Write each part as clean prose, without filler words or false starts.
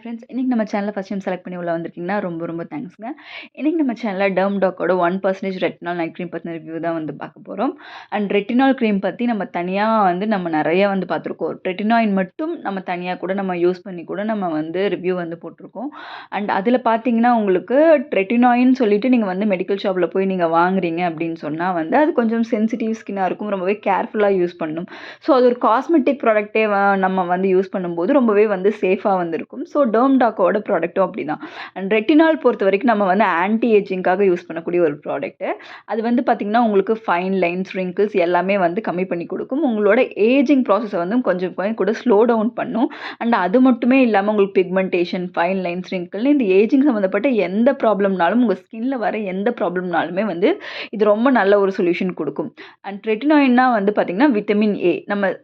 Friends, இன்னைக்கு நம்ம சேனல first time select பண்ணி உள்ள வந்திருக்கீங்கன்னா, ரொம்ப ரொம்ப தேங்க்ஸ்ங்க. இன்னைக்கு நம்ம சேனல்ல டெர்ம்டாக்கோட 1% ரெட்டினால் நைட் கிரீம் பத்தின ரிவ்யூ தான் வந்து பார்க்க போறோம். அண்ட் ரெட்டினால் கிரீம் பத்தி நம்ம தனியா வந்து நம்ம நெறைய வந்து பார்த்துருக்கோம். ரெட்டினாயின் மட்டும் நம்ம தனியா கூட நம்ம யூஸ் பண்ணி கூட நம்ம வந்து ரிவ்யூ வந்து போட்டுருக்கோம். அண்ட் அதில பார்த்தீங்கன்னா, உங்களுக்கு ரெட்டினாயின் சொல்லிட்டு நீங்க வந்து மெடிக்கல் ஷாப்ல போய் நீங்க வாங்குறீங்க அப்படின்னு சொன்னா வந்து, அது கொஞ்சம் சென்சிட்டிவ் ஸ்கின்னா இருக்கும். ரொம்பவே கேர்ஃபுல்லா யூஸ் பண்ணணும். ஸோ அது ஒரு காஸ்மெட்டிக் ப்ராடக்ட்டே நம்ம வந்து யூஸ் பண்ணும்போது ரொம்பவே வந்து சேஃபா வந்து இருக்கும். ஸோ டெர்ம்டாக்கோட ப்ராடக்ட்டும் அப்படிதான். அண்ட் ரெட்டினால் பொறுத்தவரைக்கும் நம்ம வந்து ஆன்டி ஏஜிங்காக யூஸ் பண்ணக்கூடிய ஒரு ப்ராடக்ட்டு. அது வந்து பார்த்தீங்கன்னா, உங்களுக்கு ஃபைன் லைன்ஸ், ரிங்கிள்ஸ் எல்லாமே வந்து கம்மி பண்ணி குடுக்கும். உங்களோட ஏஜிங் ப்ராசஸ வந்து கொஞ்சம் கூட ஸ்லோ டவுன் பண்ணும். அண்ட் அது மட்டுமே இல்லாம உங்களுக்கு பிக்மெண்டேஷன், ஃபைன் லைன்ஸ், ரிங்கிள்னு இந்த ஏஜிங் சம்மந்தப்பட்ட எந்த ப்ராப்ளம்னாலும் உங்க ஸ்கின்ல வர எந்த ப்ராப்ளம்னாலுமே வந்து இது ரொம்ப நல்ல ஒரு சொல்யூஷன் குடுக்கும். அண்ட் ரெட்டினாயின்னா வந்து பார்த்தீங்கன்னா, விட்டமின் ஏ.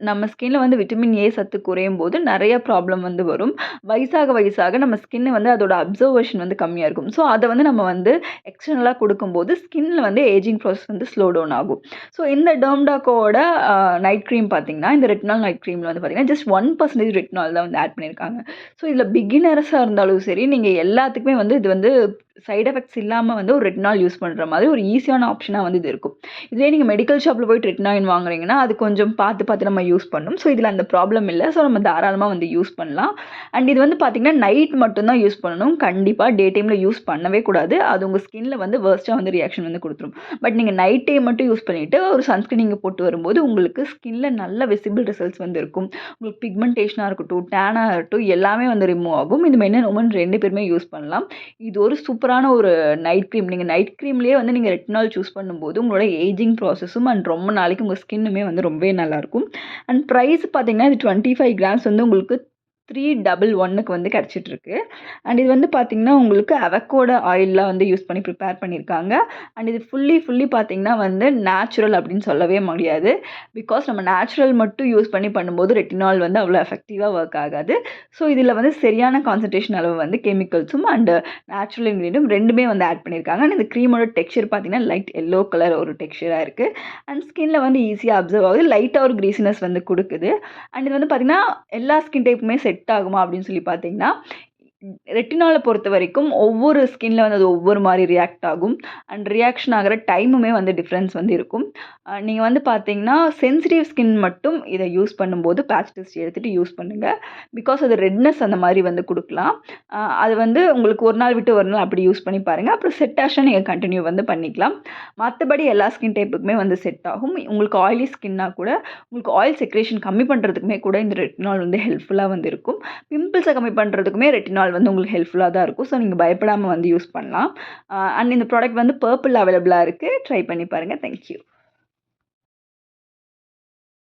நம்ம ஸ்கின்ல வந்து விட்டமின் ஏ சத்து குறையும்போது நெறைய ப்ராப்ளம் வந்து வரும். வயசாக நம்ம ஸ்கின் வந்து அதோட அப்சர்வேஷன் வந்து கம்மியா இருக்கும். ஸோ அத வந்து நம்ம வந்து எக்ஸ்டர்னலா குடுக்கும்போது ஸ்கின்ல வந்து ஏஜிங் ப்ராசஸ் வந்து ஸ்லோ டவுன் ஆகும். ஸோ இந்த டெர்ம்டாக்கோட நைட் கிரீம் பார்த்தீங்கன்னா, இந்த ரெட்டினால் நைட் கிரீம்ல வந்து பார்த்தீங்கன்னா, ஜஸ்ட் 1% ரெட்டினால் தான் வந்து ஆட் பண்ணியிருக்காங்க. ஸோ இதில பிகினர்ஸா இருந்தாலும் சரி, நீங்க எல்லாத்துக்குமே வந்து இது வந்து சைட் எஃபெக்ட்ஸ் இல்லாம வந்து ஒரு ரெட்டினால் யூஸ் பண்ற மாதிரி ஒரு ஈஸியான ஆப்ஷனா வந்து இது இருக்கும். இதுவே நீங்க மெடிக்கல் ஷாப்ல போயிட்டு ரெட்டினாயின் வாங்குறீங்கன்னா, அது கொஞ்சம் பார்த்து நம்ம யூஸ் பண்ணணும். ஸோ இதில அந்த ப்ராப்ளம் இல்ல. ஸோ நம்ம தாராளமா வந்து யூஸ் பண்ணலாம். அண்ட் இது வந்து பார்த்தீங்கன்னா, நைட் மட்டும் தான் யூஸ் பண்ணணும். கண்டிப்பா டே டைம்ல யூஸ் பண்ணவே கூடாது. அது உங்க ஸ்கின்ல வந்து வொர்ஸ்ட்டா வந்து ரியாக்ஷன் வந்து குடுத்துரும். பட் நீங்க நைட் டைம் மட்டும் யூஸ் பண்ணிட்டு, ஒரு சன்ஸ்கிரீன் நீங்க போட்டு வரும்போது, உங்களுக்கு ஸ்கின்ல நல்ல விசிபிள் ரிசல்ட்ஸ் வந்து இருக்கும். உங்களுக்கு பிக்மெண்டேஷனா இருக்கட்டும், டேனா இருக்கட்டும் எல்லாமே வந்து ரிமூவ் ஆகும். இது மென் அண்ட் வுமன் 2 பேருமே யூஸ் பண்ணலாம். இது ஒரு சூப்பரான ஒரு நைட் கிரீம். நீங்க நைட் கிரீம்லயே வந்து நீங்க ரெட்டினால் சூஸ் பண்ணும்போது, உங்களோட ஏஜிங் ப்ராசஸும் அண்ட் ரொம்ப நாளைக்கு உங்க ஸ்கின்னுமே வந்து ரொம்பவே நல்லாயிருக்கும். அண்ட் பிரைஸ் பார்த்தீங்கன்னா, இது 25 கிராம்ஸ் வந்து உங்களுக்கு 311க்கு வந்து கிடைச்சிட்டுருக்கு. அண்ட் இது வந்து பார்த்தீங்கன்னா, உங்களுக்கு அவகோடா ஆயில்ல வந்து யூஸ் பண்ணி ப்ரிப்பேர் பண்ணியிருக்காங்க. அண்ட் இது ஃபுல்லி பார்த்தீங்கன்னா வந்து நேச்சுரல் அப்படின்னு சொல்லவே முடியாது. பிகாஸ் நம்ம நேச்சுரல் மட்டும் யூஸ் பண்ணி பண்ணும்போது ரெட்டினால் வந்து அவ்வளோ எஃபெக்டிவா ஒர்க் ஆகாது. ஸோ இதில வந்து சரியான கான்சன்ட்ரேஷன் அளவு வந்து கெமிக்கல்ஸும் அண்ட் நேச்சுரல் இன்கிரீடியன்ட்டும் 2மே வந்து ஆட் பண்ணியிருக்காங்க. அண்ட் இந்த க்ரீமோட டெக்ஸ்சர் பார்த்தீங்கன்னா, லைட் எல்லோ கலர் ஒரு டெக்ஸ்சரா இருக்கு. அண்ட் ஸ்கின்ல வந்து ஈஸியா அப்சர்வ் ஆகுது. லைட்டா ஒரு கிரீஸினஸ் வந்து குடுக்குது. அண்ட் இது வந்து பார்த்தீங்கன்னா, எல்லா ஸ்கின் டைப்புமே செட் ஆகுமா அப்படின்னு சொல்லி பார்த்தீங்கன்னா, ரெட்டினால பொறுத்தவரைக்கும் ஒவ்வொரு ஸ்கின்ல வந்து அது ஒவ்வொரு மாரி ரியாக்ட் ஆகும். அண்ட் ரியாக்ஷன் ஆகுற டைமுமே வந்து டிஃபரன்ஸ் வந்து இருக்கும். நீங்க வந்து பார்த்தீங்கன்னா, சென்சிட்டிவ் ஸ்கின் மட்டும் இத யூஸ் பண்ணும்போது பேட்ச் டெஸ்ட் எடுத்துட்டு யூஸ் பண்ணுங்க. பிகாஸ் அது ரெட்னஸ் அந்த மாரி வந்து குடுக்கலாம். அது வந்து உங்களுக்கு ஒரு நாள் விட்டு ஒரு நாள் அப்படி யூஸ் பண்ணி பாருங்க. அப்புறம் செட் ஆச்சுனா நீங்க கன்டின்யூ வந்து பண்ணிக்கலாம். மத்தபடி எல்லா ஸ்கின் டைப்புக்குமே வந்து செட் ஆகும். உங்களுக்கு ஆயிலி ஸ்கின்னா கூட உங்களுக்கு ஆயில் செக்ரேஷன் கம்மி பண்றதுக்குமே கூட இந்த ரெட்டினால் வந்து ஹெல்ப்ஃபுல்லா வந்து இருக்கும். பிம்பிள்ஸ கம்மி பண்றதுக்குமே ரெட்டினால் வந்து உங்களுக்கு ஹெல்ப்ஃபுல்லா தான் இருக்கும். ஸோ நீங்க பயப்படாம வந்து யூஸ் பண்ணலாம். அண்ட் இந்த ப்ராடக்ட் வந்து பர்பிள்ல அவைலபிளா இருக்கு. ட்ரை பண்ணி பாருங்க. Thank you.